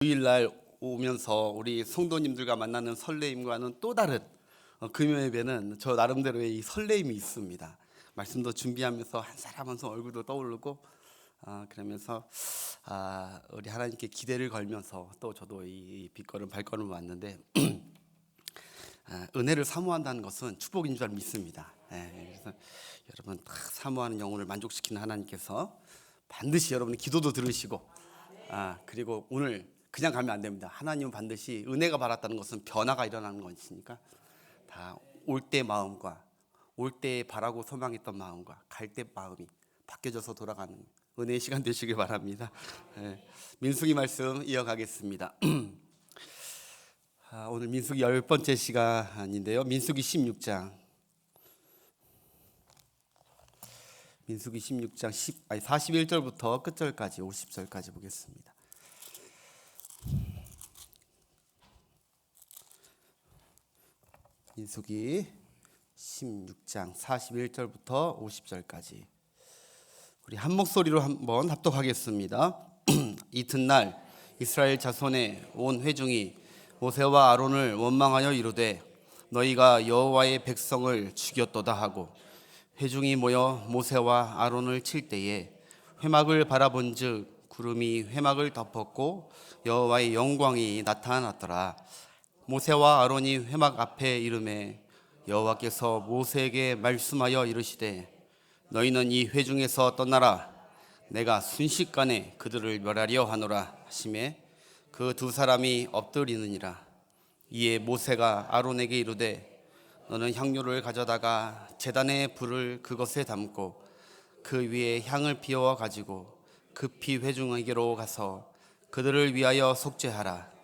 주일날 오면서 우리 성도님들과 만나는 설레임과는 또 다른 금요 예배는 저 나름대로의 이 설레임이 있습니다. 말씀도 준비하면서 한 사람 한 사람 얼굴도 떠오르고 그러면서 우리 하나님께 기대를 걸면서 또 저도 이 빗걸음 발걸음 왔는데 은혜를 사모한다는 것은 축복인 줄 믿습니다. 그래서 여러분 다 사모하는 영혼을 만족시키는 하나님께서 반드시 여러분의 기도도 들으시고 그리고 오늘 그냥 가면 안 됩니다. 하나님은 반드시 은혜가 받았다는 것은 변화가 일어나는 것이니까 다 올 때 마음과 올 때 바라고 소망했던 마음과 갈 때 마음이 바뀌어져서 돌아가는 은혜의 시간 되시길 바랍니다. 민수기 말씀 이어가겠습니다. 오늘 민수기 10번째 시간인데요. 민수기 16장 민수기 16장 41절부터 끝절까지 50절까지 보겠습니다. 민수기 16장 41절부터 50절까지 우리 한 목소리로 한번 합독하겠습니다. 이튿날 이스라엘 자손의 온 회중이 모세와 아론을 원망하여 이르되 너희가 여호와의 백성을 죽였도다 하고 회중이 모여 모세와 아론을 칠 때에 회막을 바라본즉 구름이 회막을 덮었고 여호와의 영광이 나타났더라. 모세와 아론이 회막 앞에 이르매 여호와께서 모세에게 말씀하여 이르시되 너희는 이 회중에서 떠나라. 내가 순식간에 그들을 멸하려 하노라 하시매 그 두 사람이 엎드리느니라. 이에 모세가 아론에게 이르되 너는 향료를 가져다가 제단의 불을 그것에 담고 그 위에 향을 피워 가지고 급히 회중에게로 가서 그들을 위하여 속죄하라.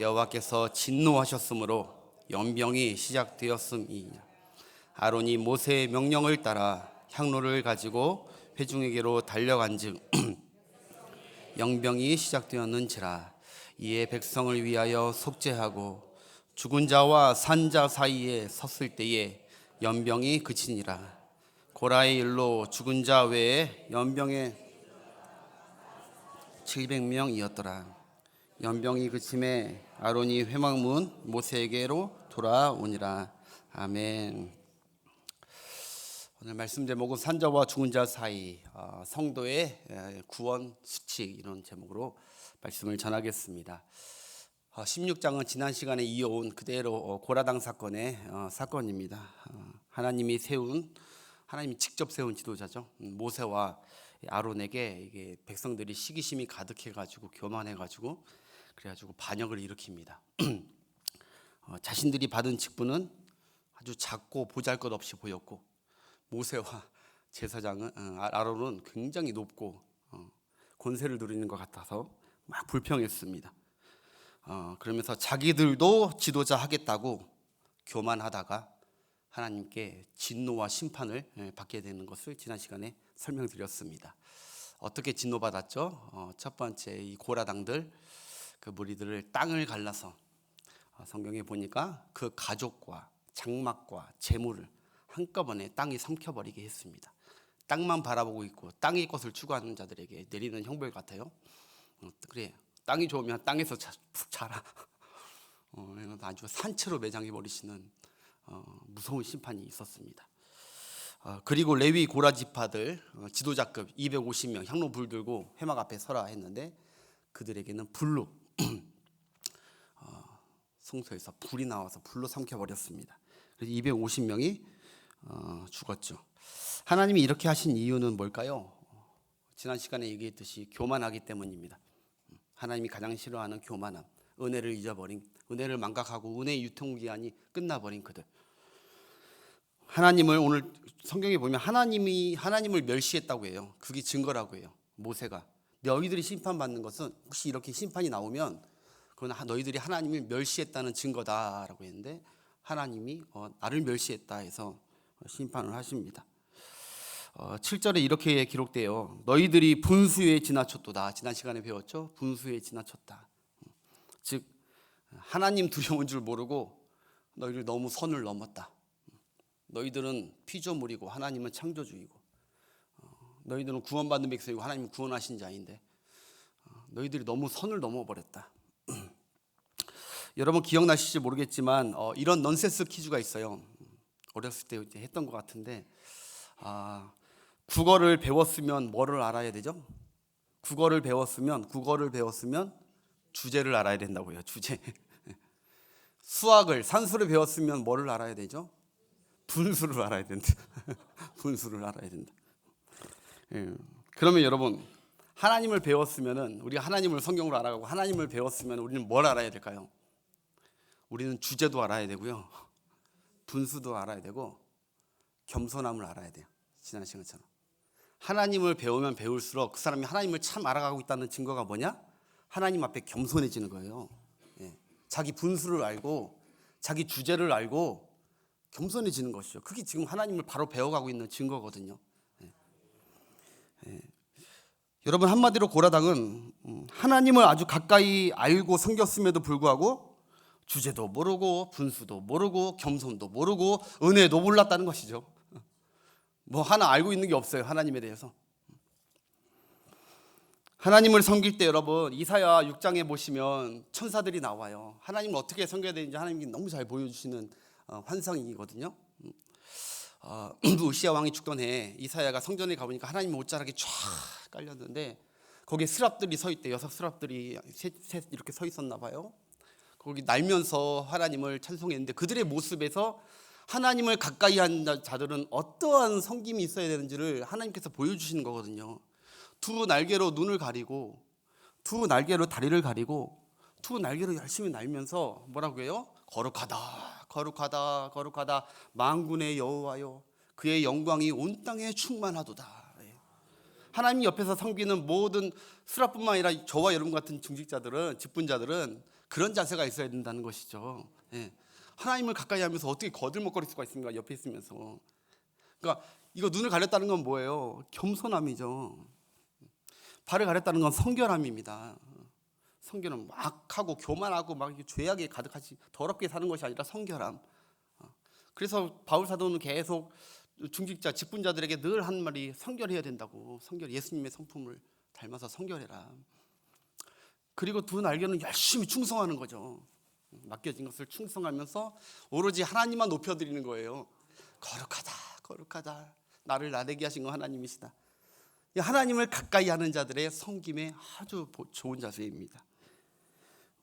여호와께서 진노하셨으므로 연병이 시작되었음이니라. 아론이 모세의 명령을 따라 향로를 가지고 회중에게로 달려간즉 연병이 시작되었는지라. 이에 백성을 위하여 속죄하고 죽은 자와 산 자 사이에 섰을 때에 연병이 그치니라. 고라의 일로 죽은 자 외에 연병에 700명이었더라. 연병이 그침에 아론이 회막문 모세에게로 돌아오니라. 아멘. 오늘 말씀 제목은 산자와 죽은 자 사이 성도의 구원 수칙 이런 제목으로 말씀을 전하겠습니다. 16장은 지난 시간에 이어온 그대로 고라당 사건의 사건입니다. 하나님이 직접 세운 지도자죠. 모세와 아론에게 이게 백성들이 시기심이 가득해가지고 교만해가지고 그래가지고 반역을 일으킵니다. 자신들이 받은 직분은 아주 작고 보잘것없이 보였고 모세와 제사장은 아론은 굉장히 높고 권세를 누리는 것 같아서 막 불평했습니다. 그러면서 자기들도 지도자 하겠다고 교만하다가 하나님께 진노와 심판을 받게 되는 것을 지난 시간에 설명드렸습니다. 어떻게 진노받았죠? 첫 번째 이 고라당들 그 무리들을 땅을 갈라서 성경에 보니까 그 가족과 장막과 재물을 한꺼번에 땅이 삼켜버리게 했습니다. 땅만 바라보고 있고 땅의 것을 추구하는 자들에게 내리는 형벌 같아요. 그래, 땅이 좋으면 땅에서 푹 자라. 아주 산채로 매장해버리시는 무서운 심판이 있었습니다. 그리고 레위 고라 지파들 지도자급 250명 향로 불 들고 회막 앞에 서라 했는데 그들에게는 불로 성소에서 불이 나와서 불로 삼켜버렸습니다. 그래서 250명이 죽었죠. 하나님이 이렇게 하신 이유는 뭘까요? 지난 시간에 얘기했듯이 교만하기 때문입니다. 하나님이 가장 싫어하는 교만함, 은혜를 잊어버린, 은혜를 망각하고 은혜의 유통기한이 끝나버린 그들. 하나님을 오늘 성경에 보면 하나님을 멸시했다고 해요. 그게 증거라고 해요. 모세가 너희들이 심판받는 것은 혹시 이렇게 심판이 나오면 그건 너희들이 하나님을 멸시했다는 증거다라고 했는데 하나님이 나를 멸시했다 해서 심판을 하십니다. 7절에 이렇게 기록돼요. 너희들이 분수에 지나쳤도다. 지난 시간에 배웠죠. 분수에 지나쳤다. 즉 하나님 두려운 줄 모르고 너희들 너무 선을 넘었다. 너희들은 피조물이고 하나님은 창조주이고 너희들은 구원받는 백성이고 하나님은 구원하신 자인데 너희들이 너무 선을 넘어버렸다. 여러분 기억나실지 모르겠지만 이런 넌센스 퀴즈가 있어요. 어렸을 때 이제 했던 것 같은데 국어를 배웠으면 뭐를 알아야 되죠? 국어를 배웠으면 주제를 알아야 된다고요. 주제. 수학을 산수를 배웠으면 뭐를 알아야 되죠? 분수를 알아야 된다. 분수를 알아야 된다. 그러면 여러분 하나님을 배웠으면은 우리가 하나님을 성경으로 알아가고 하나님을 배웠으면 우리는 뭘 알아야 될까요? 우리는 주제도 알아야 되고요, 분수도 알아야 되고 겸손함을 알아야 돼요. 지난 시간처럼 하나님을 배우면 배울수록 그 사람이 하나님을 참 알아가고 있다는 증거가 뭐냐? 하나님 앞에 겸손해지는 거예요. 자기 분수를 알고 자기 주제를 알고 겸손해지는 것이죠. 그게 지금 하나님을 바로 배워가고 있는 증거거든요. 여러분 한마디로 고라당은 하나님을 아주 가까이 알고 섬겼음에도 불구하고 주제도 모르고 분수도 모르고 겸손도 모르고 은혜도 몰랐다는 것이죠. 뭐 하나 알고 있는 게 없어요. 하나님에 대해서. 하나님을 섬길 때 여러분 이사야 6장에 보시면 천사들이 나와요. 하나님을 어떻게 섬겨야 되는지 하나님이 너무 잘 보여주시는 환상이거든요. 우시야 왕이 죽던 해 이사야가 성전에 가보니까 하나님 옷자락이 쫙 깔렸는데 거기에 스랍들이 서 있대. 6 스랍들이 셋 이렇게 서 있었나 봐요. 거기 날면서 하나님을 찬송했는데 그들의 모습에서 하나님을 가까이 한 자들은 어떠한 섬김이 있어야 되는지를 하나님께서 보여주시는 거거든요. 두 날개로 눈을 가리고 두 날개로 다리를 가리고 두 날개로 열심히 날면서 뭐라고 해요? 거룩하다 거룩하다 거룩하다 만군의 여호와여 그의 영광이 온 땅에 충만하도다. 하나님 옆에서 섬기는 모든 스라뿐만 아니라 저와 여러분 같은 중직자들은 직분자들은 그런 자세가 있어야 된다는 것이죠. 하나님을 가까이 하면서 어떻게 거들먹거릴 수가 있습니까? 옆에 있으면서. 그러니까 이거 눈을 가렸다는 건 뭐예요? 겸손함이죠. 발을 가렸다는 건 성결함입니다. 성결은 막 하고 교만하고 막 죄악에 가득하지 더럽게 사는 것이 아니라 성결함. 그래서 바울 사도는 계속 중직자 직분자들에게 늘 한 말이 성결해야 된다고. 성결, 예수님의 성품을 닮아서 성결해라. 그리고 두 날개는 열심히 충성하는 거죠. 맡겨진 것을 충성하면서 오로지 하나님만 높여드리는 거예요. 거룩하다 거룩하다 나를 나대게 하신 건 하나님이시다. 하나님을 가까이 하는 자들의 섬김에 아주 좋은 자세입니다.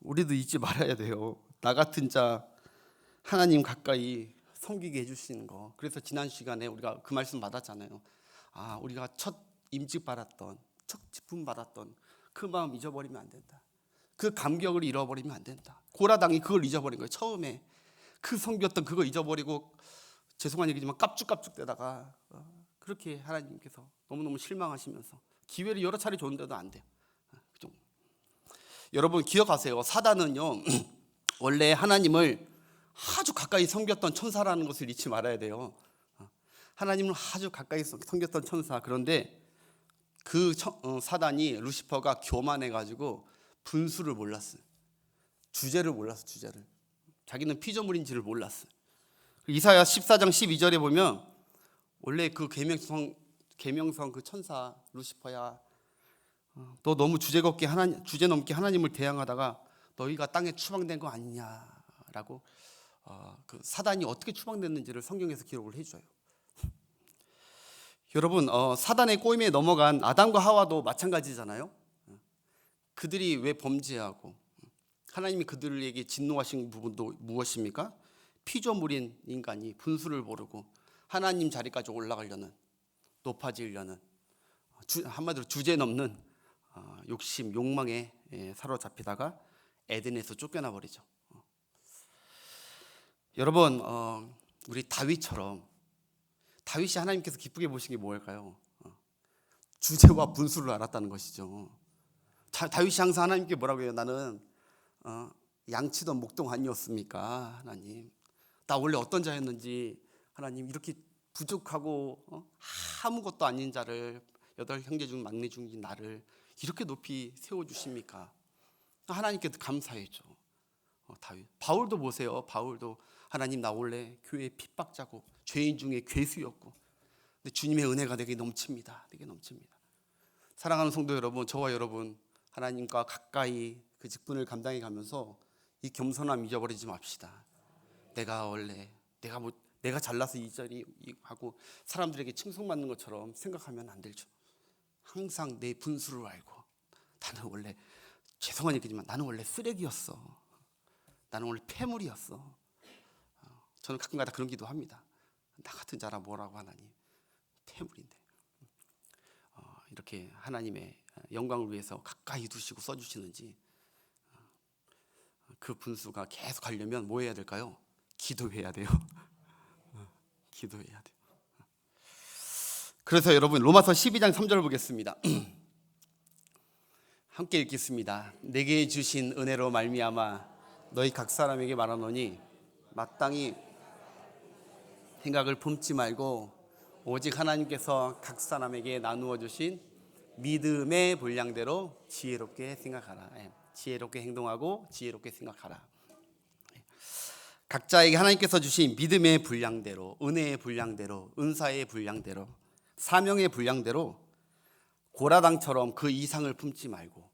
우리도 잊지 말아야 돼요. 나 같은 자 하나님 가까이 섬기게 해주시는 거. 그래서 지난 시간에 우리가 그 말씀 받았잖아요. 우리가 첫 임직 받았던 첫 직분 받았던 그 마음 잊어버리면 안 된다. 그 감격을 잃어버리면 안 된다. 고라당이 그걸 잊어버린 거예요. 처음에 그 섬겼던 그거 잊어버리고 죄송한 얘기지만 깝죽깝죽대다가 그렇게 하나님께서 너무너무 실망하시면서 기회를 여러 차례 줬는데도 안 돼요. 여러분 기억하세요. 사단은요 원래 하나님을 아주 가까이 섬겼던 천사라는 것을 잊지 말아야 돼요. 하나님을 아주 가까이 섬겼던 천사. 그런데 그 사단이 루시퍼가 교만해가지고 분수를 몰랐어요. 주제를 몰랐어. 주제를. 자기는 피조물인지를 몰랐어요. 이사야 14장 12절에 보면 원래 그 계명성 그 천사 루시퍼야, 너 너무 주제 넘게 하나님을 대항하다가 너희가 땅에 추방된 거 아니냐라고 그 사단이 어떻게 추방됐는지를 성경에서 기록을 해줘요. 여러분 사단의 꼬임에 넘어간 아담과 하와도 마찬가지잖아요. 그들이 왜 범죄하고 하나님이 그들에게 진노하신 부분도 무엇입니까? 피조물인 인간이 분수를 모르고 하나님 자리까지 올라가려는, 높아지려는, 한마디로 주제 넘는 욕심, 욕망에 사로잡히다가 에덴에서 쫓겨나 버리죠. 여러분 우리 다윗처럼, 다윗이 하나님께서 기쁘게 보신 게 뭘까요? 주제와 분수를 알았다는 것이죠. 다윗이 항상 하나님께 뭐라고 해요? 나는 양치던 목동 아니었습니까? 하나님, 나 원래 어떤 자였는지 하나님 이렇게 부족하고 아무것도 아닌 자를 8 형제 중 막내 중인 나를 이렇게 높이 세워주십니까? 하나님께 감사해줘. 다윗, 바울도 보세요. 바울도 하나님 나 원래 교회 핍박자고 죄인 중에 괴수였고 근데 주님의 은혜가 내게 넘칩니다. 내게 넘칩니다. 사랑하는 성도 여러분, 저와 여러분 하나님과 가까이 그 직분을 감당해 가면서 이 겸손함 잊어버리지 맙시다. 내가 잘나서 이 자리 하고 사람들에게 칭송받는 것처럼 생각하면 안 되죠. 항상 내 분수를 알고, 나는 원래, 죄송한 얘기지만 나는 원래 쓰레기였어. 나는 원래 폐물이었어. 저는 가끔가다 그런 기도 합니다. 나 같은 자라 뭐라고 하나님, 폐물인데. 이렇게 하나님의 영광을 위해서 가까이 두시고 써주시는지, 그 분수가 계속 가려면 뭐 해야 될까요? 기도해야 돼요. 기도해야 돼요. 그래서 여러분, 로마서 12장 3절 보겠습니다. 함께 읽겠습니다. 내게 주신 은혜로 말미암아 너희 각 사람에게 말하노니 마땅히 생각을 품지 말고 오직 하나님께서 각 사람에게 나누어 주신 믿음의 분량대로 지혜롭게 생각하라. 지혜롭게 행동하고 지혜롭게 생각하라. 각자에게 하나님께서 주신 믿음의 분량대로, 은혜의 분량대로, 은사의 분량대로, 사명의 분량대로 고라당처럼 그 이상을 품지 말고,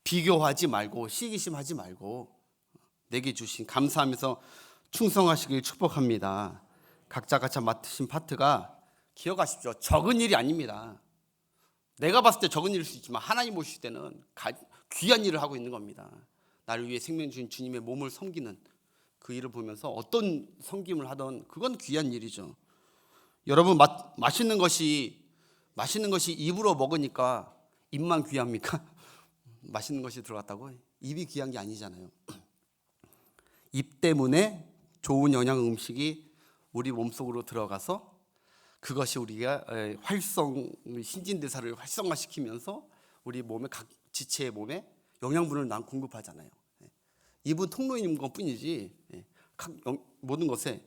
비교하지 말고, 시기심하지 말고, 내게 주신 감사하면서 충성하시길 축복합니다. 각자가 맡으신 파트가, 기억하십시오, 적은 일이 아닙니다. 내가 봤을 때 적은 일일 수 있지만 하나님 보실 때는 귀한 일을 하고 있는 겁니다. 나를 위해 생명 주신 주님의 몸을 섬기는 그 일을 보면서 어떤 섬김을 하던 그건 귀한 일이죠. 여러분, 맛있는 것이 입으로 먹으니까 입만 귀합니까? 맛있는 것이 들어갔다고 입이 귀한 게 아니잖아요. 입 때문에 좋은 영양 음식이 우리 몸속으로 들어가서 그것이 우리가 신진대사를 활성화시키면서 우리 몸의 각 지체의 몸에 영양분을 공급하잖아요. 입은 통로인 것뿐이지 모든 것에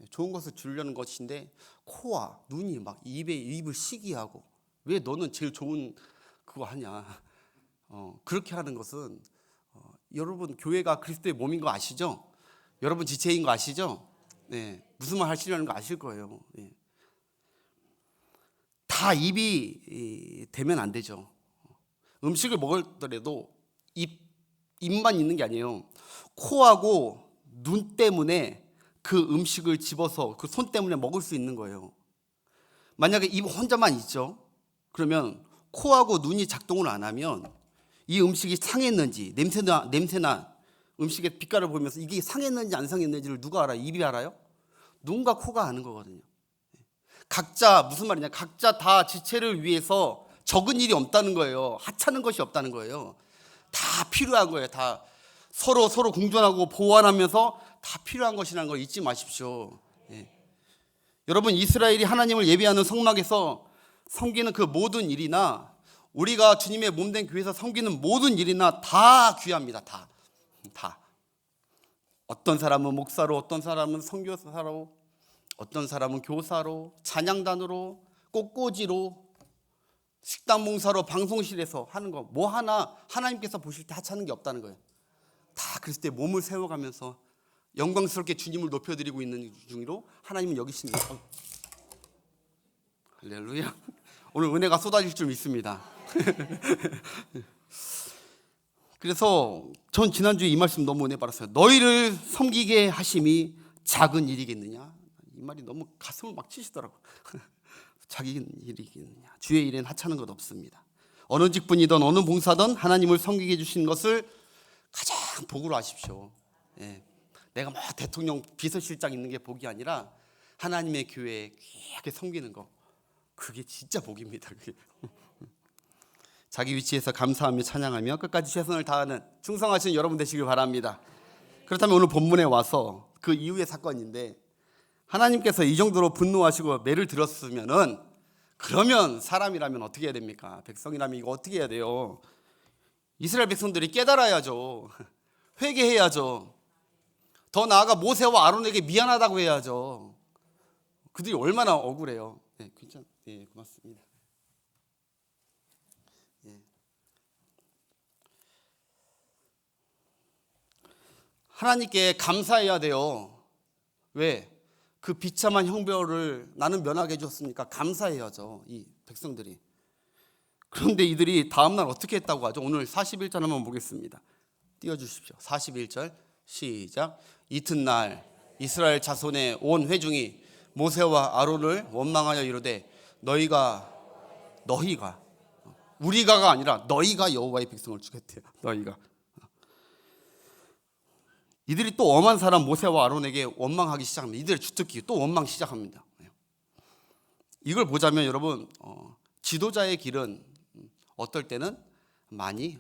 좋은 것을 주려는 것인데, 코와 눈이 막 입을 시기하고, 왜 너는 제일 좋은 그거 하냐, 그렇게 하는 것은, 여러분, 교회가 그리스도의 몸인 거 아시죠? 여러분 지체인 거 아시죠? 네, 무슨 말 하시려는 거 아실 거예요. 네. 다 입이 되면 안 되죠. 음식을 먹을더라도 입만 있는 게 아니에요. 코하고 눈 때문에 그 음식을 집어서 그 손 때문에 먹을 수 있는 거예요. 만약에 입 혼자만 있죠? 그러면 코하고 눈이 작동을 안 하면 이 음식이 상했는지, 냄새나 음식의 빛깔을 보면서 이게 상했는지 안 상했는지를 누가 알아요? 입이 알아요? 눈과 코가 아는 거거든요. 각자, 무슨 말이냐, 각자 다 지체를 위해서 적은 일이 없다는 거예요. 하찮은 것이 없다는 거예요. 다 필요한 거예요. 다 서로 공존하고 보완하면서 다 필요한 것이라는 걸 잊지 마십시오. 여러분, 이스라엘이 하나님을 예배하는 성막에서 섬기는 그 모든 일이나 우리가 주님의 몸된 교회에서 섬기는 모든 일이나 다 귀합니다. 다. 어떤 사람은 목사로, 어떤 사람은 선교사로, 어떤 사람은 교사로, 찬양단으로, 꽃꽂이로, 식당 봉사로, 방송실에서 하는 거 뭐 하나 하나님께서 보실 때 하찮은 게 없다는 거예요. 다 그리스도의 몸을 세워가면서 영광스럽게 주님을 높여드리고 있는 중으로 하나님은 여기십니다. 할렐루야. 오늘 은혜가 쏟아질 줄 믿습니다. 그래서 전 지난주에 이 말씀 너무 은혜 받았어요. 너희를 섬기게 하심이 작은 일이겠느냐. 이 말이 너무 가슴을 막 치시더라고요. 작은 일이겠느냐. 주의 일엔 하찮은 것 없습니다. 어느 직분이든 어느 봉사든 하나님을 섬기게 해주신 것을 가장 복으로 아십시오. 내가 뭐 대통령 비서실장 있는 게 복이 아니라 하나님의 교회에 귀하게 섬기는 거, 그게 진짜 복입니다. 그게. 자기 위치에서 감사하며 찬양하며 끝까지 최선을 다하는 충성하신 여러분 되시길 바랍니다. 그렇다면 오늘 본문에 와서 그 이후의 사건인데, 하나님께서 이 정도로 분노하시고 매를 들었으면은, 그러면 사람이라면 어떻게 해야 됩니까? 백성이라면 이거 어떻게 해야 돼요? 이스라엘 백성들이 깨달아야죠. 회개해야죠. 더 나아가 모세와 아론에게 미안하다고 해야죠. 그들이 얼마나 억울해요. 고맙습니다. 하나님께 감사해야 돼요. 왜? 그 비참한 형벌을 나는 면하게 해줬으니까 감사해야죠, 이 백성들이. 그런데 이들이 다음날 어떻게 했다고 하죠? 오늘 41절 한번 보겠습니다. 띄워주십시오. 41절 시작. 이튿날 이스라엘 자손의 온 회중이 모세와 아론을 원망하여 이르되 너희가 우리가가 아니라 너희가 여호와의 백성을 죽였대요. 너희가. 이들이 또 엄한 사람 모세와 아론에게 원망하기 시작합니다. 이들의 주특기 또 원망 시작합니다. 이걸 보자면 여러분, 지도자의 길은 어떨 때는 많이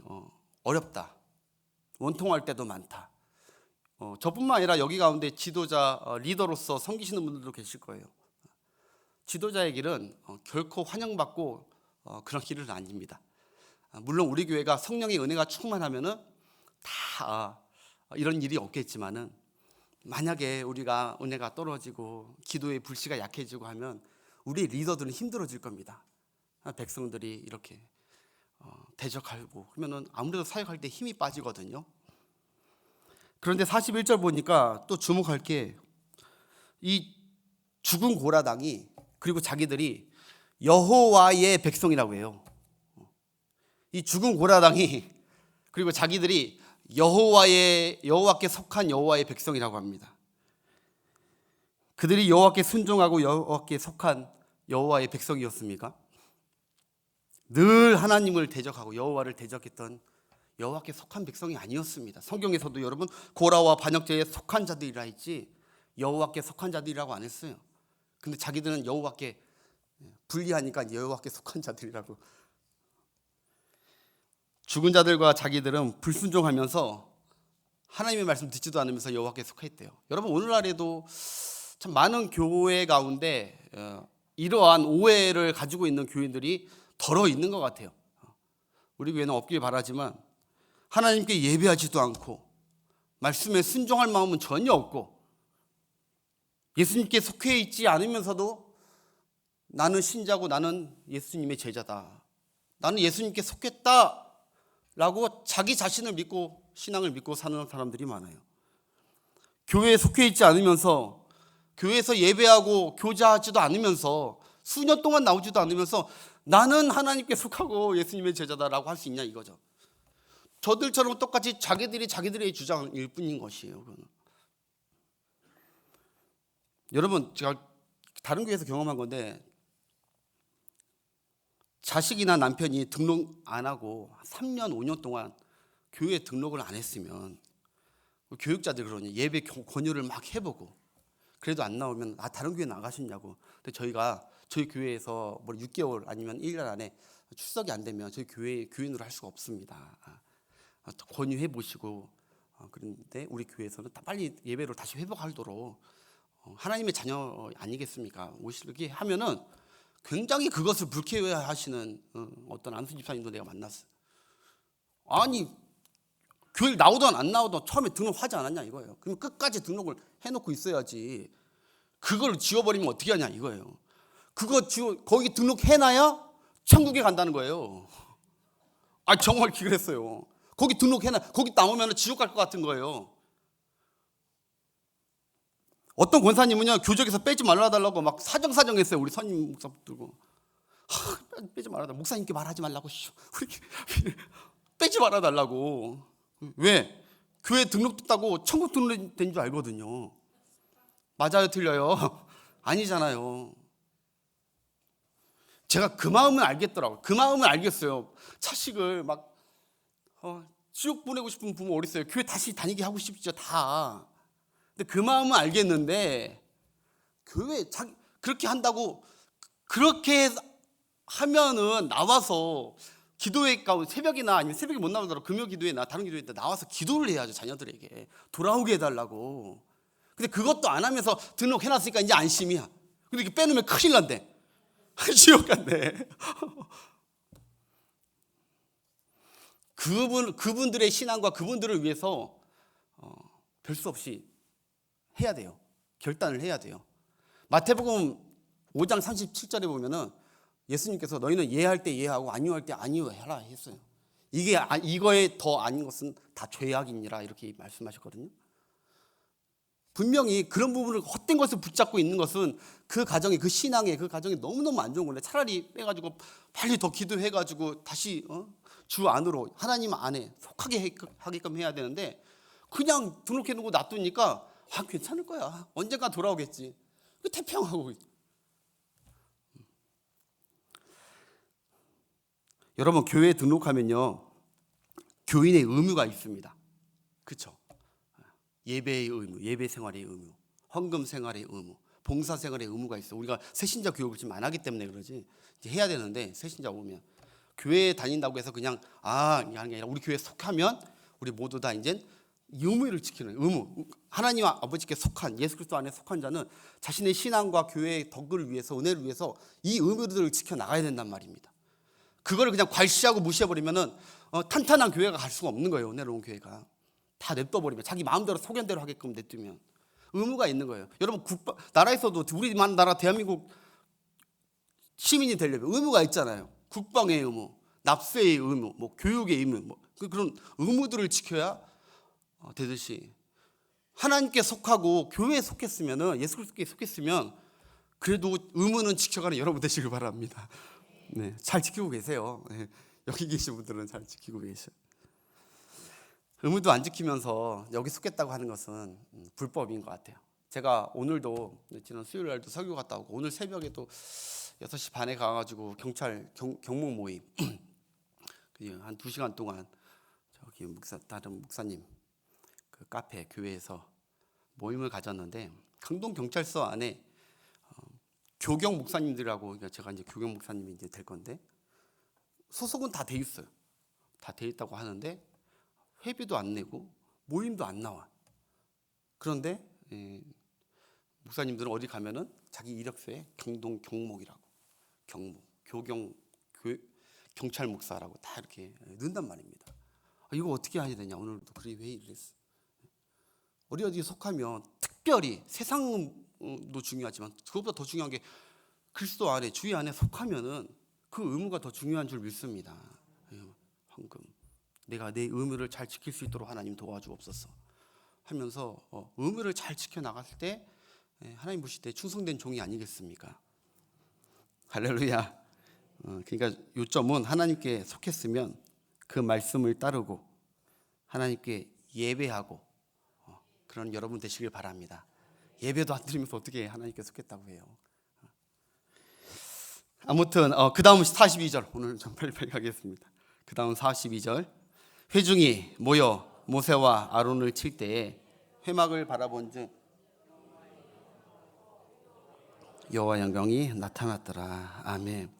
어렵다. 원통할 때도 많다. 저뿐만 아니라 여기 가운데 지도자 리더로서 섬기시는 분들도 계실 거예요. 지도자의 길은 결코 환영받고 그런 길은 아닙니다. 물론 우리 교회가 성령의 은혜가 충만하면은 다 이런 일이 없겠지만은, 만약에 우리가 은혜가 떨어지고 기도의 불씨가 약해지고 하면 우리 리더들은 힘들어질 겁니다. 백성들이 이렇게 대적하고 그러면은 아무래도 사역할 때 힘이 빠지거든요. 그런데 41절 보니까 또 주목할 게, 이 죽은 고라당이 그리고 자기들이 여호와의 백성이라고 해요. 이 죽은 고라당이 그리고 자기들이 여호와께 속한 여호와의 백성이라고 합니다. 그들이 여호와께 순종하고 여호와께 속한 여호와의 백성이었습니까? 늘 하나님을 대적하고 여호와를 대적했던 여호와께 속한 백성이 아니었습니다. 성경에서도 여러분 고라와 반역자에 속한 자들이라 했지 여호와께 속한 자들이라고 안 했어요. 근데 자기들은 여호와께 불리하니까 여호와께 속한 자들이라고. 죽은 자들과 자기들은 불순종하면서 하나님의 말씀 듣지도 않으면서 여호와께 속했대요. 여러분 오늘날에도 참 많은 교회 가운데 이러한 오해를 가지고 있는 교인들이 덜어 있는 것 같아요. 우리 교회는 없길 바라지만 하나님께 예배하지도 않고 말씀에 순종할 마음은 전혀 없고 예수님께 속해 있지 않으면서도 나는 신자고 나는 예수님의 제자다, 나는 예수님께 속했다라고 자기 자신을 믿고 신앙을 믿고 사는 사람들이 많아요. 교회에 속해 있지 않으면서 교회에서 예배하고 교제하지도 않으면서 수년 동안 나오지도 않으면서 나는 하나님께 속하고 예수님의 제자다라고 할 수 있냐 이거죠. 저들처럼 똑같이 자기들의 주장일 뿐인 것이에요. 여러분 제가 다른 교회에서 경험한 건데, 자식이나 남편이 등록 안 하고 3년 5년 동안 교회에 등록을 안 했으면 교육자들 그러니 예배 권유를 막 해보고 그래도 안 나오면 다른 교회 나가셨냐고. 근데 저희 교회에서 뭐 6개월 아니면 1년 안에 출석이 안 되면 저희 교회 교인으로 할 수가 없습니다. 권유해 보시고, 그런데 우리 교회에서는 빨리 예배를 다시 회복하도록 하나님의 자녀 아니겠습니까? 오시게 하면은 굉장히 그것을 불쾌해하시는 어떤 안수 집사님도 내가 만났어요. 아니 교회 나오든 안 나오든 처음에 등록하지 않았냐 이거예요. 그럼 끝까지 등록을 해놓고 있어야지. 그걸 지워버리면 어떻게 하냐 이거예요. 거기 등록해놔야 천국에 간다는 거예요. 정말 그랬어요. 거기 등록해놔. 거기 나오면 지옥 갈 것 같은 거예요. 어떤 권사님은요 교적에서 빼지 말아달라고 막 사정했어요. 우리 선임 목사 들고 빼지 말아달라고, 목사님께 말하지 말라고, 빼지 말아달라고. 왜? 교회 등록됐다고 천국 등록된 줄 알거든요. 맞아요 틀려요? 아니잖아요. 제가 그 마음은 알겠더라고요. 그 마음은 알겠어요. 자식을 막 지옥 보내고 싶은 부모 어디 있어요? 교회 다시 다니게 하고 싶죠 다. 근데 그 마음은 알겠는데 교회 그렇게 한다고, 그렇게 하면은 나와서 기도회 가운데 새벽이나 아니면 새벽에 못 나오더라도 금요 기도회나 다른 기도회 때 나와서 기도를 해야죠. 자녀들에게 돌아오게 해달라고. 근데 그것도 안 하면서 등록해놨으니까 이제 안심이야. 근데 이렇게 빼놓으면 큰일 난대. 지옥 간대. 그분들의 신앙과 그분들을 위해서 별 수 없이 해야 돼요. 결단을 해야 돼요. 마태복음 5장 37절에 보면은 예수님께서 너희는 예할 때 예하고 안유할 때 안유해라 했어요. 이거에 더 아닌 것은 다 죄악이니라 이렇게 말씀하셨거든요. 분명히 그런 부분을 헛된 것을 붙잡고 있는 것은 그 가정이, 그 신앙에, 그 가정이 너무너무 안 좋은 건데 차라리 빼가지고 빨리 더 기도해가지고 다시 주 안으로 하나님 안에 속하게 하게끔 해야 되는데 그냥 등록해 놓고 놔두니까 괜찮을 거야. 언젠가 돌아오겠지. 태평하고. 여러분 교회에 등록하면요 교인의 의무가 있습니다. 그렇죠? 예배의 의무, 예배 생활의 의무, 헌금 생활의 의무, 봉사 생활의 의무가 있어. 우리가 새신자 교육을 지금 안 하기 때문에 그러지. 이제 해야 되는데 새신자 오면 교회에 다닌다고 해서 그냥 하는 게 아니라 우리 교회에 속하면 우리 모두 다 이제 의무를 지키는 의무. 하나님 아버지께 속한 예수 그리스도 안에 속한 자는 자신의 신앙과 교회의 덕을 위해서 은혜를 위해서 이 의무들을 지켜 나가야 된단 말입니다. 그거를 그냥 괄시하고 무시해버리면은 탄탄한 교회가 갈 수가 없는 거예요. 은혜로운 교회가 다 냅둬버리면 자기 마음대로 소견대로 하게끔 냅두면 의무가 있는 거예요. 여러분 나라에서도 우리만 나라 대한민국 시민이 되려면 의무가 있잖아요. 국방의 의무, 납세의 의무, 뭐 교육의 의무, 그런 의무들을 지켜야 되듯이 하나님께 속하고 교회에 속했으면은 예수 그리스도께 속했으면 그래도 의무는 지켜가는 여러분 되시길 바랍니다. 네, 잘 지키고 계세요. 네, 여기 계신 분들은 잘 지키고 계셔요. 의무도 안 지키면서 여기 속했다고 하는 것은 불법인 것 같아요. 제가 오늘도 지난 수요일 날도 설교 갔다 오고 오늘 새벽에 또 6시 반에 가가지고 경찰 경목 모임 한 2시간 동안 저기 다른 목사님 그 카페 교회에서 모임을 가졌는데 강동 경찰서 안에 교경 목사님들하고 그러니까 제가 이제 교경 목사님이 이제 될 건데 소속은 다 돼 있어요. 다 돼 있다고 하는데 회비도 안 내고 모임도 안 나와. 그런데 목사님들은 어디 가면은 자기 이력서에 강동 경목이라고 경목 교경 경찰 목사라고 다 이렇게 넣는단 말입니다. 이거 어떻게 해야 되냐 오늘도 그래 회의를 했어. 어디 속하면 특별히 세상도 중요하지만 그것보다 더 중요한 게 그리스도 안에 주의 안에 속하면은 그 의무가 더 중요한 줄 믿습니다. 황금 내가 내 의무를 잘 지킬 수 있도록 하나님 도와주옵소서 하면서 의무를 잘 지켜 나갔을 때 하나님 보실 때 충성된 종이 아니겠습니까? 할렐루야. 그러니까 요점은 하나님께 속했으면 그 말씀을 따르고 하나님께 예배하고 그런 여러분 되시길 바랍니다. 예배도 안 드리면서 어떻게 하나님께 속했다고 해요? 아무튼 그 다음 42절 오늘 좀 빨리빨리 가겠습니다. 그 다음 42절 회중이 모여 모세와 아론을 칠 때에 회막을 바라본즉 여호와 영광이 나타났더라. 아멘.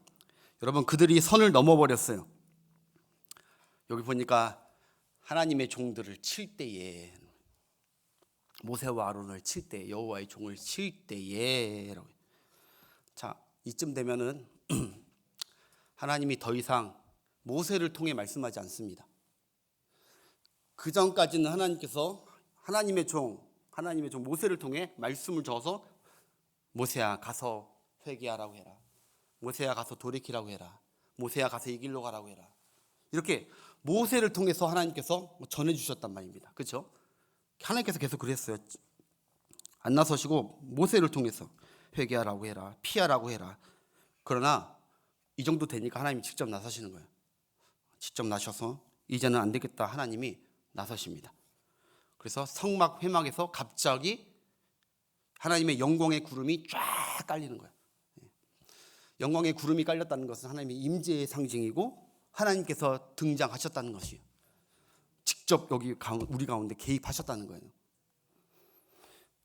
여러분 그들이 선을 넘어버렸어요. 여기 보니까 하나님의 종들을 칠 때에 모세와 아론을 칠 때 여호와의 종을 칠 때에 자 이쯤 되면은 하나님이 더 이상 모세를 통해 말씀하지 않습니다. 그 전까지는 하나님께서 하나님의 종 모세를 통해 말씀을 줘서 모세야 가서 회개하라고 해라. 모세야 가서 돌이키라고 해라. 모세야 가서 이 길로 가라고 해라. 이렇게 모세를 통해서 하나님께서 전해주셨단 말입니다. 그렇죠? 하나님께서 계속 그랬어요. 안 나서시고 모세를 통해서 회개하라고 해라. 피하라고 해라. 그러나 이 정도 되니까 하나님이 직접 나서시는 거예요. 직접 나셔서 이제는 안 되겠다 하나님이 나서십니다. 그래서 성막 회막에서 갑자기 하나님의 영광의 구름이 쫙 깔리는 거예요. 영광의 구름이 깔렸다는 것은 하나님의 임재의 상징이고 하나님께서 등장하셨다는 것이에요. 직접 여기 우리 가운데 개입하셨다는 거예요.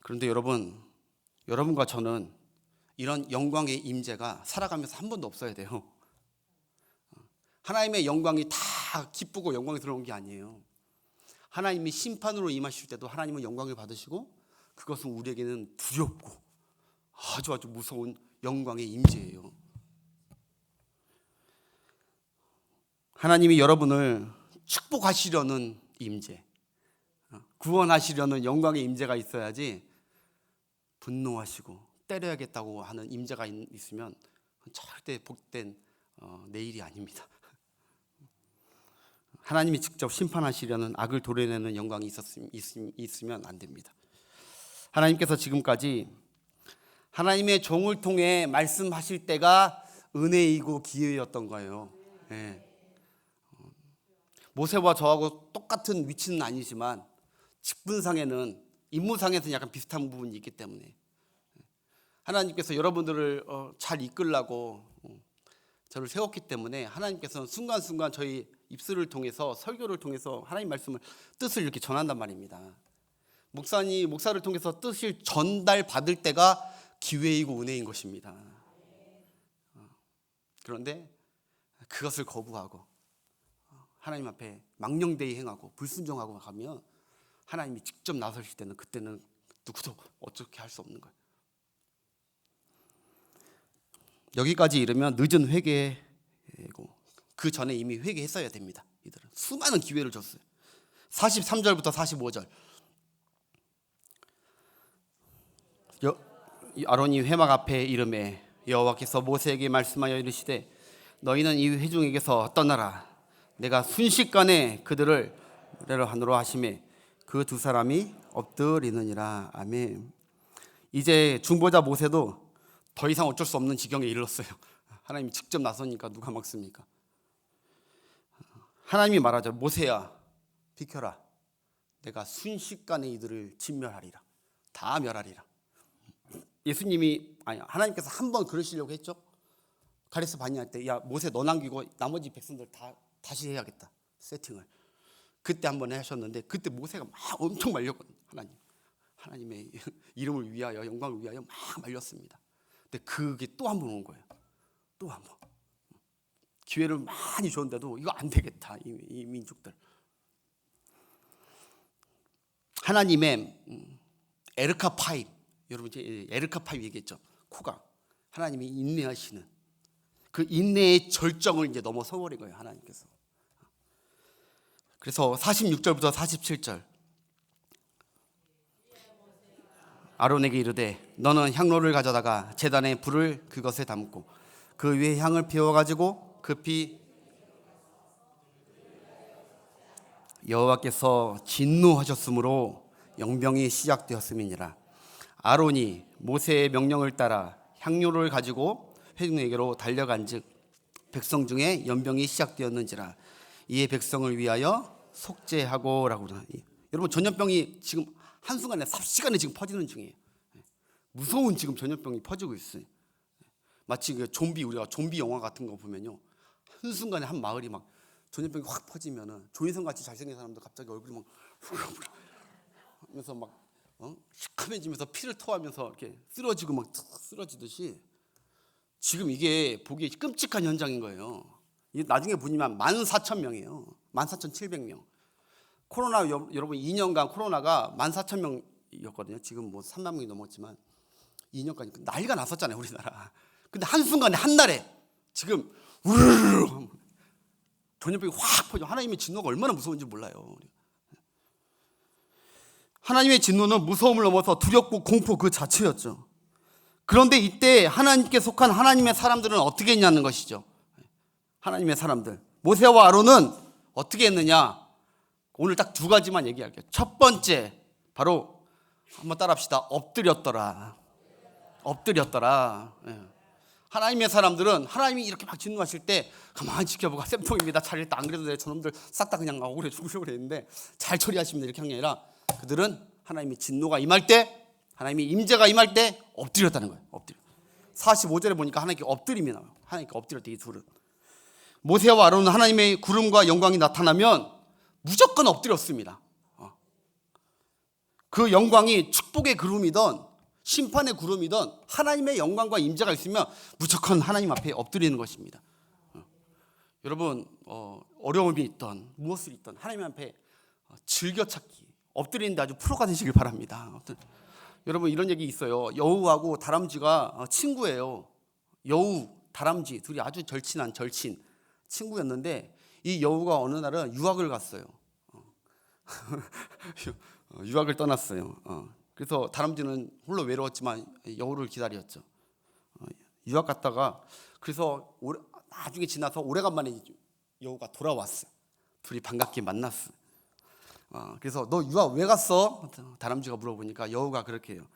그런데 여러분과 저는 이런 영광의 임재가 살아가면서 한 번도 없어야 돼요. 하나님의 영광이 다 기쁘고 영광이 들어온 게 아니에요. 하나님이 심판으로 임하실 때도 하나님은 영광을 받으시고 그것은 우리에게는 두렵고 아주 무서운 영광의 임재예요. 하나님이 여러분을 축복하시려는 임재, 구원하시려는 영광의 임재가 있어야지 분노하시고 때려야겠다고 하는 임재가 있으면 절대 복된 내일이 아닙니다. 하나님이 직접 심판하시려는 악을 도려내는 영광이 있으면 안 됩니다. 하나님께서 지금까지 하나님의 종을 통해 말씀하실 때가 은혜이고 기회였던 거예요. 네. 모세와 저하고 똑같은 위치는 아니지만 직분상에는, 임무상에서는 약간 비슷한 부분이 있기 때문에 하나님께서 여러분들을 잘 이끌라고 저를 세웠기 때문에 하나님께서는 순간순간 저희 입술을 통해서, 설교를 통해서 하나님 말씀을, 뜻을 이렇게 전한단 말입니다. 목사를 통해서 뜻을 전달받을 때가 기회이고 은혜인 것입니다. 그런데 그것을 거부하고 하나님 앞에 망령되이 행하고 불순종하고 가면 하나님이 직접 나서실 때는, 그때는 누구도 어떻게 할 수 없는 거예요. 여기까지 이르면 늦은 회개고, 그 전에 이미 회개했어야 됩니다. 이들은 수많은 기회를 줬어요. 43절부터 45절. 아론이 회막 앞에 이르매 여호와께서 모세에게 말씀하여 이르시되 너희는 이 회중에게서 떠나라. 내가 순식간에 그들을 하늘로 하심에 그 두 사람이 엎드리느니라. 아멘. 이제 중보자 모세도 더 이상 어쩔 수 없는 지경에 이르렀어요. 하나님이 직접 나서니까 누가 막습니까? 하나님이 말하죠. 모세야, 비켜라. 내가 순식간에 이들을 진멸하리라. 다 멸하리라. 하나님께서 한 번 그러시려고 했죠. 가데스 바네아 때, 야 모세 너 남기고 나머지 백성들 다 다시 해야겠다, 세팅을. 그때 한 번 하셨는데, 그때 모세가 막 엄청 말렸거든요. 하나님의 이름을 위하여, 영광을 위하여 막 말렸습니다. 근데 그게 또 한 번 온 거예요. 또 한 번. 기회를 많이 줬는데도 이거 안 되겠다, 이 민족들. 하나님의 에르카 파입, 여러분 에르카 파입 얘기했죠. 코가 하나님이 인내하시는 그 인내의 절정을 이제 넘어서 버린 거예요, 하나님께서. 그래서 46절부터 47절. 아론에게 이르되 너는 향로를 가져다가 제단에 불을 그것에 담고 그 위에 향을 피워 가지고 급히 여호와께서 진노하셨으므로 영병이 시작되었음이니라. 아론이 모세의 명령을 따라 향료를 가지고 회중에게로 달려간즉 백성 중에 연병이 시작되었는지라. 이에 백성을 위하여 속죄하고라고. 여러분 전염병이 지금 한순간에 삽시간에 지금 퍼지는 중이에요. 무서운 지금 전염병이 퍼지고 있어요. 마치 그 우리가 좀비 영화 같은 거 보면요, 한순간에 한 마을이 막 전염병이 확 퍼지면은 조인성 같이 잘생긴 사람도 갑자기 얼굴이 막 하면서 막 시커매지면서 피를 토하면서 이렇게 쓰러지고 막 쓰러지듯이 지금 이게 보기 끔찍한 현장인 거예요. 나중에 보니까 14,000명이에요. 14,700명. 코로나, 여러분 2년간 코로나가 14,000명이었거든요. 지금 뭐 3만 명이 넘었지만 2년간 난리가 났었잖아요, 우리나라. 근데 한순간에 한날에 지금 우르르 전염병이 확 퍼져. 하나님의 진노가 얼마나 무서운지 몰라요. 하나님의 진노는 무서움을 넘어서 두렵고 공포 그 자체였죠. 그런데 이때 하나님께 속한 하나님의 사람들은 어떻게 했냐는 것이죠. 하나님의 사람들, 모세와 아론은 어떻게 했느냐. 오늘 딱 두 가지만 얘기할게요. 첫 번째, 바로 한번 따라합시다. 엎드렸더라. 하나님의 사람들은 하나님이 이렇게 막 진노하실 때 가만히 지켜보고 쌤통입니다, 잘했다, 안 그래도 저놈들 싹 다 그냥 억울해 죽으려고 그랬는데 잘 처리하십니다, 이렇게 한 게 아니라 그들은 하나님의 진노가 임할 때, 하나님의 임재가 임할 때 엎드렸다는 거예요. 45절에 보니까 하나님께 엎드림이 나와요. 하나님께 엎드렸대, 이 둘은. 모세와 아론은 하나님의 구름과 영광이 나타나면 무조건 엎드렸습니다. 그 영광이 축복의 구름이든 심판의 구름이든 하나님의 영광과 임재가 있으면 무조건 하나님 앞에 엎드리는 것입니다. 여러분 어려움이 있던 무엇을 있던 하나님 앞에 즐겨찾기, 엎드리는데 아주 프로가 되시길 바랍니다. 여러분 이런 얘기 있어요. 여우하고 다람쥐가 친구예요. 여우, 다람쥐 둘이 아주 절친한 친구였는데 이 여우가 어느 날은 유학을 갔어요. 유학을 떠났어요. 그래서 다람쥐는 홀로 외로웠지만 여우를 기다렸죠. 유학 갔다가 그래서 나중에 지나서 오래간만에 여우가 돌아왔어요. 둘이 반갑게 만났어요. 그래서 너 유학 왜 갔어? 다람쥐가 물어보니까 여우가 그렇게 해요.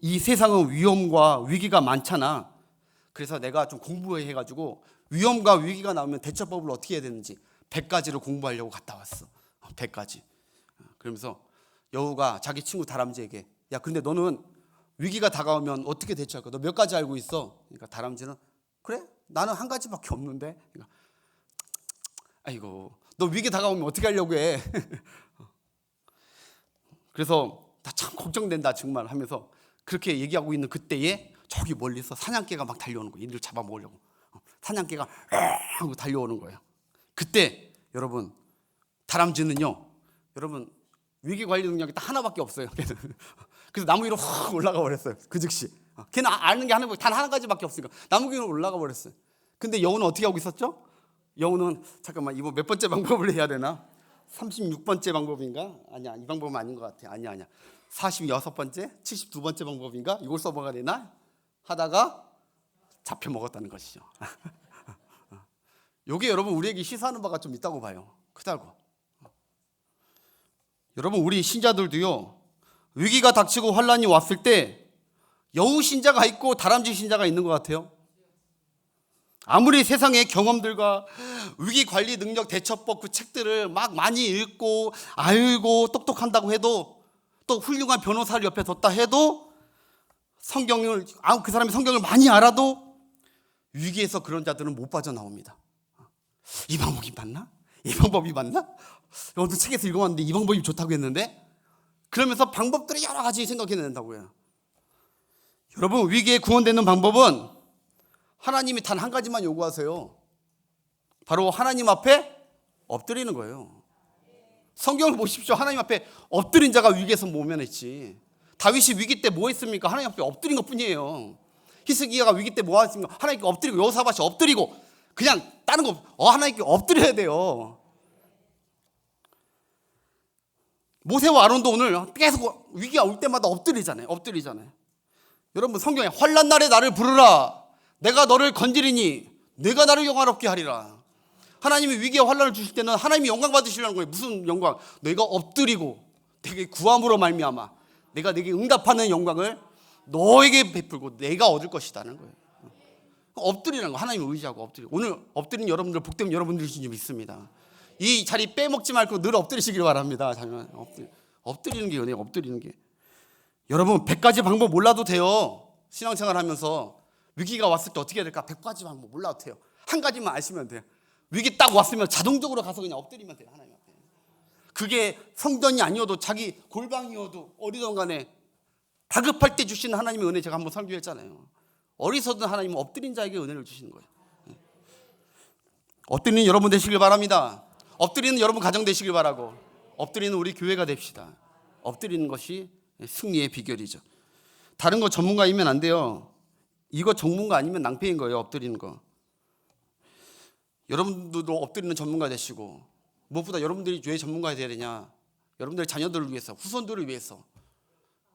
이 세상은 위험과 위기가 많잖아. 그래서 내가 좀 공부해가지고 위험과 위기가 나오면 대처법을 어떻게 해야 되는지 100가지를 공부하려고 갔다 왔어. 100가지. 그러면서 여우가 자기 친구 다람쥐에게, 야 근데 너는 위기가 다가오면 어떻게 대처할 거야? 너 몇 가지 알고 있어? 그러니까 다람쥐는, 그래? 나는 한 가지밖에 없는데. 그러니까, 아이고 너 위기 다가오면 어떻게 하려고 해? 그래서 나 참 걱정된다 정말 하면서 그렇게 얘기하고 있는 그때에 저기 멀리서 사냥개가 막 달려오는 거예요. 이들 잡아먹으려고. 사냥개가 하고 달려오는 거예요. 그때 여러분 다람쥐는요, 여러분 위기관리 능력이 딱 하나밖에 없어요. 그래서 나무 위로 확 올라가 버렸어요. 그 즉시. 걔는 아는 게 단 한 가지밖에 없으니까 나무 위로 올라가 버렸어요. 근데 여우는 어떻게 하고 있었죠? 여우는 잠깐만 이거 몇 번째 방법을 해야 되나? 36번째 방법인가? 아니야, 이 방법은 아닌 것 같아. 아니야 46번째? 72번째 방법인가? 이걸 써먹어야 되나? 하다가 잡혀 먹었다는 것이죠. 이게 여러분 우리에게 시사하는 바가 좀 있다고 봐요. 크다고. 여러분 우리 신자들도요, 위기가 닥치고 환란이 왔을 때 여우 신자가 있고 다람쥐 신자가 있는 것 같아요. 아무리 세상의 경험들과 위기관리 능력 대처법 그 책들을 막 많이 읽고 알고 똑똑한다고 해도, 또 훌륭한 변호사를 옆에 뒀다 해도, 성경을 그 사람이 성경을 많이 알아도 위기에서 그런 자들은 못 빠져나옵니다. 이 방법이 맞나? 이 방법이 맞나? 어느 책에서 읽어봤는데 이 방법이 좋다고 했는데, 그러면서 방법들을 여러 가지 생각해낸다고요. 여러분 위기에 구원되는 방법은 하나님이 단 한 가지만 요구하세요. 바로 하나님 앞에 엎드리는 거예요. 성경을 보십시오. 하나님 앞에 엎드린 자가 위기에서 모면했지. 다윗이 위기 때 뭐 했습니까? 하나님 앞에 엎드린 것 뿐이에요. 히스기야가 위기 때 뭐 했습니까? 하나님께 엎드리고, 여호사밧이 엎드리고, 그냥 다른 거 하나님께 엎드려야 돼요. 모세와 아론도 오늘 계속 위기가 올 때마다 엎드리잖아요. 여러분 성경에 환난 날에 나를 부르라. 내가 너를 건지리니 내가 나를 영화롭게 하리라. 하나님이 위기와 환난을 주실 때는 하나님이 영광 받으시려는 거예요. 무슨 영광? 내가 엎드리고 내게 구함으로 말미암아 내가 내게 응답하는 영광을 너에게 베풀고 내가 얻을 것이다는 거예요. 엎드리는 거, 하나님을 의지하고 엎드리고. 오늘 엎드린 여러분들 복되면 여러분들이신 줄 믿습니다. 이 자리 빼먹지 말고 늘 엎드리시길 바랍니다. 엎드리는 게 연예요. 엎드리는 게. 여러분 100가지 방법 몰라도 돼요. 신앙생활 하면서 위기가 왔을 때 어떻게 해야 될까? 100가지 방법 몰라도 돼요. 한 가지만 아시면 돼요. 위기 딱 왔으면 자동적으로 가서 그냥 엎드리면 돼요. 하나님 앞에. 그게 성전이 아니어도 자기 골방이어도 어디든 간에 다급할 때 주시는 하나님의 은혜, 제가 한번 설교했잖아요. 어리석은 하나님은 엎드린 자에게 은혜를 주시는 거예요. 엎드리는 여러분 되시길 바랍니다. 엎드리는 여러분 가정 되시길 바라고, 엎드리는 우리 교회가 됩시다. 엎드리는 것이 승리의 비결이죠. 다른 거 전문가이면 안 돼요. 이거 전문가 아니면 낭패인 거예요. 엎드리는 거. 여러분들도 엎드리는 전문가 되시고, 무엇보다 여러분들이 왜 전문가가 돼야 되냐? 여러분들의 자녀들을 위해서, 후손들을 위해서,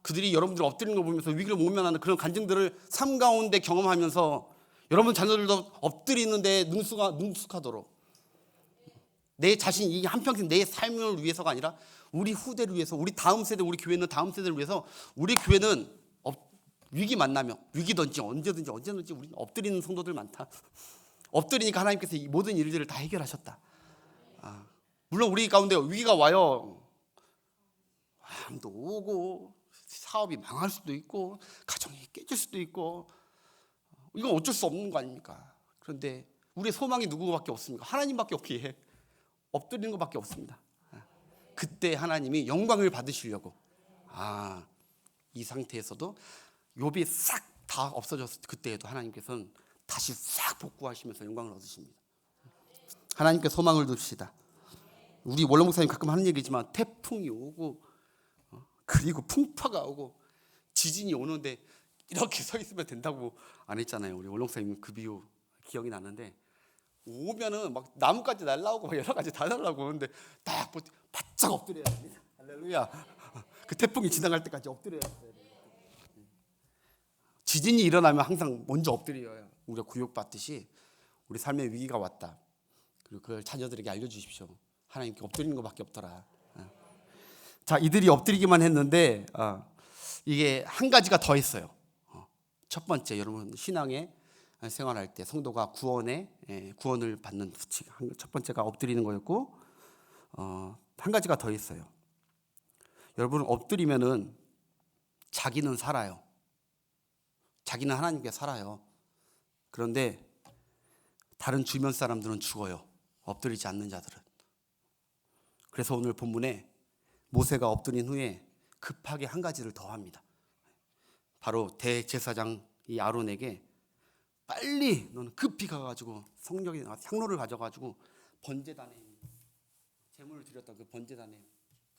그들이 여러분들 엎드리는 거 보면서 위기를 모면하는 그런 간증들을 삶 가운데 경험하면서 여러분 자녀들도 엎드리는데 능숙하도록, 내 자신, 이 한평생 내 삶을 위해서가 아니라 우리 후대를 위해서, 우리 다음 세대, 우리 교회는 다음 세대를 위해서, 우리 교회는 위기 만나면, 위기든지 언제든지 우리는 엎드리는 성도들 많다. 엎드리니까 하나님께서 이 모든 일들을 다 해결하셨다. 물론 우리 가운데 위기가 와요. 암도 오고 사업이 망할 수도 있고 가정이 깨질 수도 있고, 이건 어쩔 수 없는 거 아닙니까? 그런데 우리의 소망이 누구밖에 없습니까? 하나님밖에 없기에 엎드리는 것밖에 없습니다. 그때 하나님이 영광을 받으시려고, 이 상태에서도 욥이 싹 다 없어졌을 그때에도 하나님께서는 다시 싹 복구하시면서 영광을 얻으십니다. 하나님께 소망을 둡시다. 우리 원로 목사님 가끔 하는 얘기지만 태풍이 오고 그리고 풍파가 오고 지진이 오는데 이렇게 서 있으면 된다고 안 했잖아요. 우리 원로 목사님 그 비유 기억이 나는데, 오면은 막 나뭇가지 날라오고 막 여러 가지 다 날라오고 오는데 딱 바짝 엎드려야 됩니다. 할렐루야. 그 태풍이 지나갈 때까지 엎드려야 돼요. 지진이 일어나면 항상 먼저 엎드려요. 우리가 구육받듯이 우리 삶에 위기가 왔다. 그리고 그걸 자녀들에게 알려주십시오. 하나님께 엎드리는 것밖에 없더라. 자, 이들이 엎드리기만 했는데 이게 한 가지가 더 있어요. 첫 번째, 여러분 신앙의 생활할 때 성도가 구원을 받는 수칙, 첫 번째가 엎드리는 거였고, 한 가지가 더 있어요. 여러분, 엎드리면은 자기는 살아요. 자기는 하나님께 살아요. 그런데 다른 주변 사람들은 죽어요. 엎드리지 않는 자들은. 그래서 오늘 본문에 모세가 엎드린 후에 급하게 한 가지를 더 합니다. 바로 대제사장 이 아론에게 빨리 너는 급히 가가지고 성령의 향로를 가져가지고 번제단에 제물을 드렸던 그 번제단에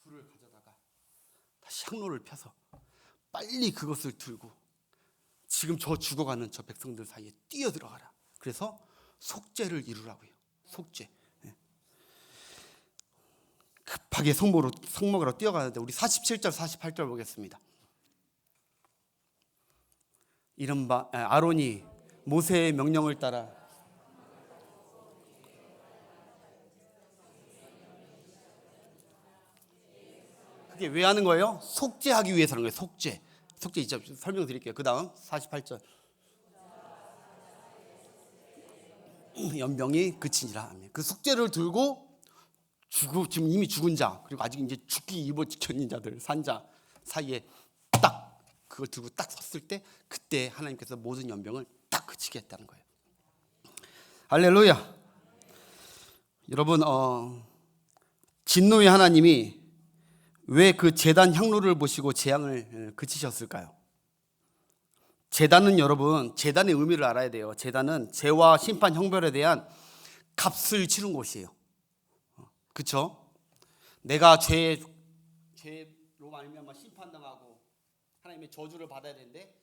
불을 가져다가 다시 향로를 펴서 빨리 그것을 들고 지금 저 죽어가는 저 백성들 사이에 뛰어들어가라. 그래서 속죄를 이루라고요. 속죄. 급하게 성막으로 뛰어가는데 우리 47절 48절 보겠습니다. 이른바 아론이 모세의 명령을 따라 그게 왜 하는 거예요? 속죄하기 위해서 하는 거예요. 속죄 이제 설명드릴게요. 그 다음 48절 연병이 그치니라. 그 속죄를 들고 지금 이미 죽은 자 그리고 아직 이제 죽기 일보 직전인 자들 산자 사이에 딱 그걸 들고 딱 섰을 때 그때 하나님께서 모든 연병을 딱 그치게 했다는 거예요. 할렐루야. 여러분, 진노의 하나님이 왜 그 제단 향로를 보시고 재앙을 그치셨을까요? 제단은 여러분, 제단의 의미를 알아야 돼요. 제단은 죄와 심판 형벌에 대한 값을 치른 곳이에요. 그렇죠? 내가 죄로 말미암아 심판당하고 하나님의 저주를 받아야 되는데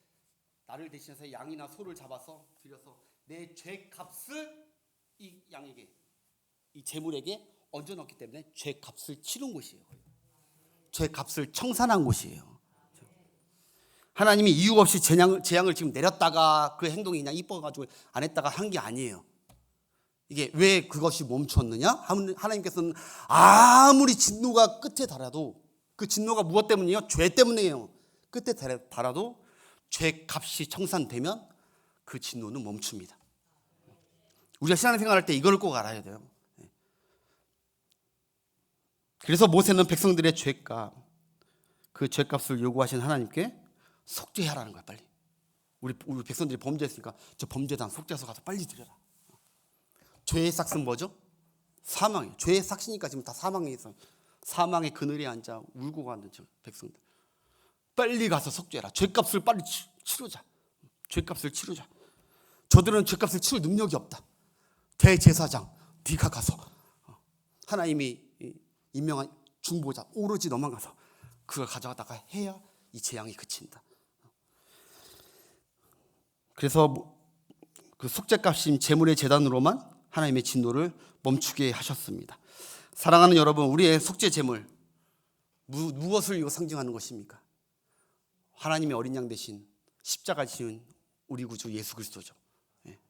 나를 대신해서 양이나 소를 잡아서 드려서 내 죄값을 이 양에게 이 제물에게 얹어놓기 때문에 죄값을 치른 곳이에요. 죄값을 청산한 곳이에요. 하나님이 이유 없이 재앙을 지금 내렸다가 그 행동이 그냥 이뻐가지고 안 했다가 한 게 아니에요. 이게 왜 그것이 멈췄느냐? 하나님께서는 아무리 진노가 끝에 달아도 그 진노가 무엇 때문이에요? 죄 때문이에요. 끝에 달아도 죄값이 청산되면 그 진노는 멈춥니다. 우리가 신앙생활할 때 이걸 꼭 알아야 돼요. 그래서 모세는 백성들의 죄값, 그 죄값을 요구하신 하나님께 속죄하라는 거야. 빨리 우리 백성들이 범죄했으니까 저 범죄단 속죄해서 가서 빨리 드려라. 죄의 삭은 뭐죠? 사망이에요. 죄의 삭이니까 지금 다 사망에 있어. 사망의 그늘에 앉아 울고 가는 저 백성들 빨리 가서 속죄해라. 죄값을 빨리 치르자. 죄값을 치르자. 저들은 죄값을 치를 능력이 없다. 대제사장 네가 가서 하나님이 임명한 중보자 오로지 너만 가서 그걸 가져가다가 해야 이 재앙이 그친다. 그래서 그 속죄값인 제물의 제단으로만 하나님의 진노를 멈추게 하셨습니다. 사랑하는 여러분, 우리의 속죄 제물 무엇을 상징하는 것입니까? 하나님의 어린 양 대신 십자가 지은 우리 구주 예수 그리스도죠.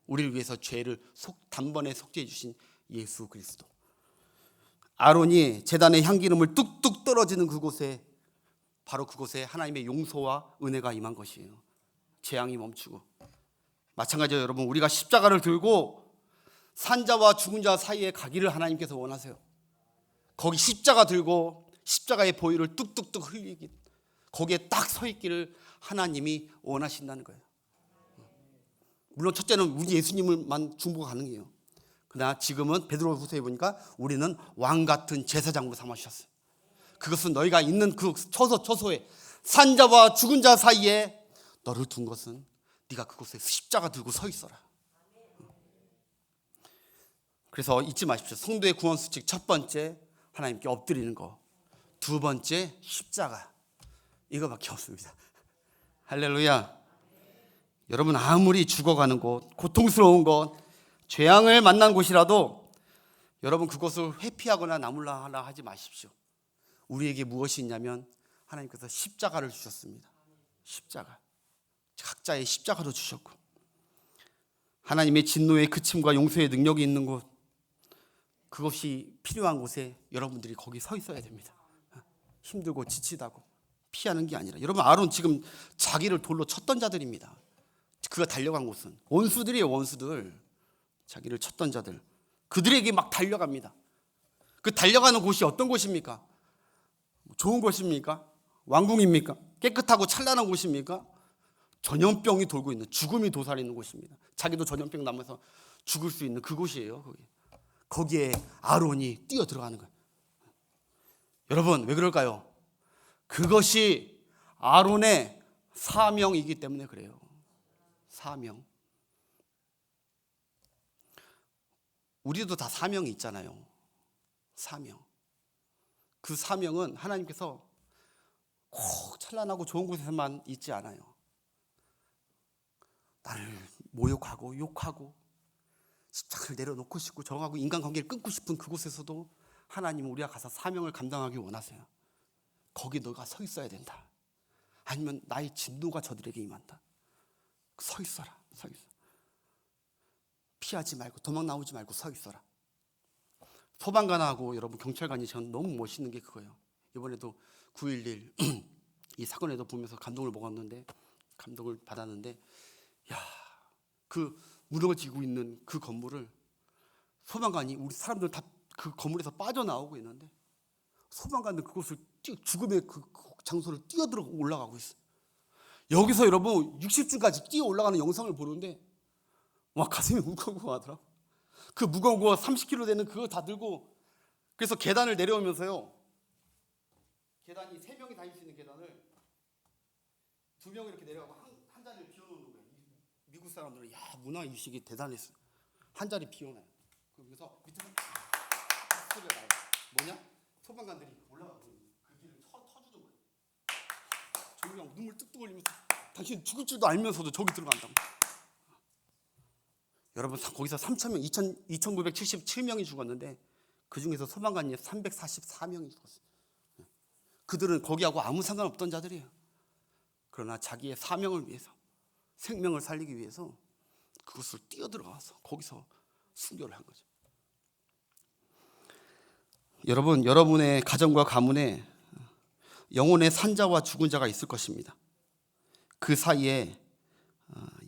우리를 위해서 죄를 단번에 속죄해 주신 예수 그리스도. 아론이 제단의 향기름을 뚝뚝 떨어지는 그곳에 바로 그곳에 하나님의 용서와 은혜가 임한 것이에요. 재앙이 멈추고. 마찬가지로 여러분, 우리가 십자가를 들고 산자와 죽은 자 사이에 가기를 하나님께서 원하세요. 거기 십자가 들고 십자가의 보혈을 뚝뚝뚝 흘리기 거기에 딱 서 있기를 하나님이 원하신다는 거예요. 물론 첫째는 우리 예수님을만 중보가 가능해요. 그러나 지금은 베드로후서에 보니까 우리는 왕 같은 제사장으로 삼으셨어요. 그것은 너희가 있는 그 처소에 산자와 죽은 자 사이에 너를 둔 것은 네가 그곳에 십자가 들고 서 있어라. 그래서 잊지 마십시오. 성도의 구원 수칙 첫 번째 하나님께 엎드리는 거, 두 번째 십자가, 이거밖에 없습니다. 할렐루야. 여러분, 아무리 죽어가는 곳, 고통스러운 곳, 재앙을 만난 곳이라도 여러분 그것을 회피하거나 나무라 하라 하지 마십시오. 우리에게 무엇이 있냐면 하나님께서 십자가를 주셨습니다. 십자가, 각자의 십자가도 주셨고 하나님의 진노의 그침과 용서의 능력이 있는 곳, 그것이 필요한 곳에 여러분들이 거기 서 있어야 됩니다. 힘들고 지치다고 피하는 게 아니라. 여러분, 아론 지금 자기를 돌로 쳤던 자들입니다. 그가 달려간 곳은 원수들이에요. 원수들, 자기를 쳤던 자들, 그들에게 막 달려갑니다. 그 달려가는 곳이 어떤 곳입니까? 좋은 곳입니까? 왕궁입니까? 깨끗하고 찬란한 곳입니까? 전염병이 돌고 있는, 죽음이 도사리는 곳입니다. 자기도 전염병 남아서 죽을 수 있는 그곳이에요. 거기에 아론이 뛰어 들어가는 거예요. 여러분, 왜 그럴까요? 그것이 아론의 사명이기 때문에 그래요. 사명. 우리도 다 사명이 있잖아요. 사명. 그 사명은 하나님께서 꼭 찬란하고 좋은 곳에서만 있지 않아요. 나를 모욕하고 욕하고 십자가를 내려놓고 싶고 저하고 인간관계를 끊고 싶은 그곳에서도 하나님은 우리가 가서 사명을 감당하기 원하세요. 거기 너가 서 있어야 된다. 아니면 나의 진노가 저들에게 임한다. 서 있어라. 서 있어. 피하지 말고 도망 나오지 말고 서 있어라. 소방관하고 여러분 경찰관이 전 너무 멋있는 게 그거예요. 이번에도 9.11 이 사건에도 보면서 감동을 받았는데, 야, 그 무너지고 있는 그 건물을 소방관이, 우리 사람들 다 그 건물에서 빠져나오고 있는데 소방관은 그곳을 죽음의 그 장소를 뛰어들어 올라가고 있어요. 여기서 여러분 60층까지 뛰어 올라가는 영상을 보는데 와, 가슴이 웅크웅크하더라. 그 무거운 거 30kg 되는 그거 다 들고, 그래서 계단을 내려오면서요, 계단이 3명이 다닐 수 있는 계단을 2명이 이렇게 내려가고 한 자리를 비워놓는 거예요. 미국 사람들은 야, 문화의식이 대단했어. 한 자리 비워놔요. 그래서 밑에서 소리가 나요. 뭐냐? 소방관들이 올라가고 그 길을 터주는 거예요. 저기 그냥 눈물 뚝뚝 흘리면서 당신 죽을 줄도 알면서도 저기 들어간다고. 여러분, 거기서 3,000명, 2,977명이 죽었는데 그 중에서 소방관이 344명이 죽었어요. 그들은 거기하고 아무 상관없던 자들이에요. 그러나 자기의 사명을 위해서, 생명을 살리기 위해서 그것을 뛰어들어가서 거기서 순교를 한 거죠. 여러분, 여러분의 가정과 가문에 영혼의 산자와 죽은 자가 있을 것입니다. 그 사이에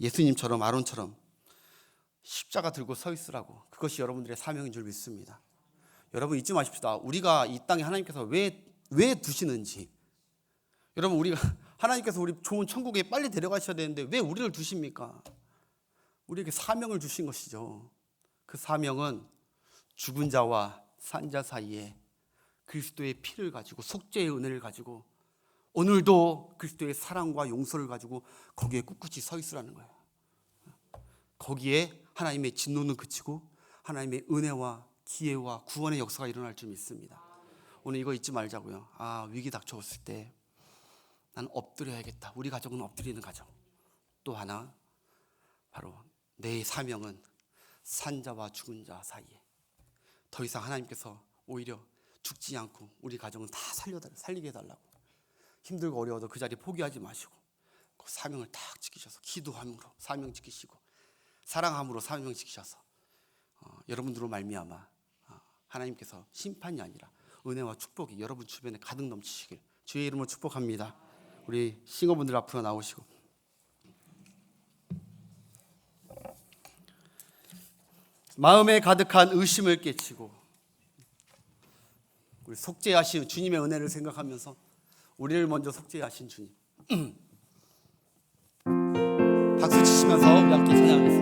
예수님처럼 아론처럼 십자가 들고 서 있으라고, 그것이 여러분들의 사명인 줄 믿습니다. 여러분, 잊지 마십시다. 우리가 이 땅에 하나님께서 왜 두시는지. 여러분, 우리가 하나님께서 우리 좋은 천국에 빨리 데려가셔야 되는데 왜 우리를 두십니까? 우리에게 사명을 주신 것이죠. 그 사명은 죽은 자와 산 자 사이에 그리스도의 피를 가지고, 속죄의 은혜를 가지고, 오늘도 그리스도의 사랑과 용서를 가지고 거기에 꿋꿋이 서 있으라는 거예요. 거기에 하나님의 진노는 그치고 하나님의 은혜와 기회와 구원의 역사가 일어날 줄 믿습니다. 오늘 이거 잊지 말자고요. 위기 닥쳐왔을 때 난 엎드려야겠다. 우리 가족은 엎드리는 가정. 또 하나, 바로 내 사명은 산자와 죽은 자 사이에. 더 이상 하나님께서 오히려 죽지 않고 우리 가정은 다 살리게 해달라고. 힘들고 어려워도 그 자리 포기하지 마시고 그 사명을 딱 지키셔서, 기도함으로 사명 지키시고 사랑함으로 사명 지키셔서 여러분들로 말미암아 하나님께서 심판이 아니라 은혜와 축복이 여러분 주변에 가득 넘치시길 주의 이름으로 축복합니다. 우리 싱어분들 앞으로 나오시고, 마음에 가득한 의심을 깨치고 우리 속죄하신 주님의 은혜를 생각하면서 우리를 먼저 속죄하신 주님 박수 치시면서 우리 함께 찬양하겠습니다.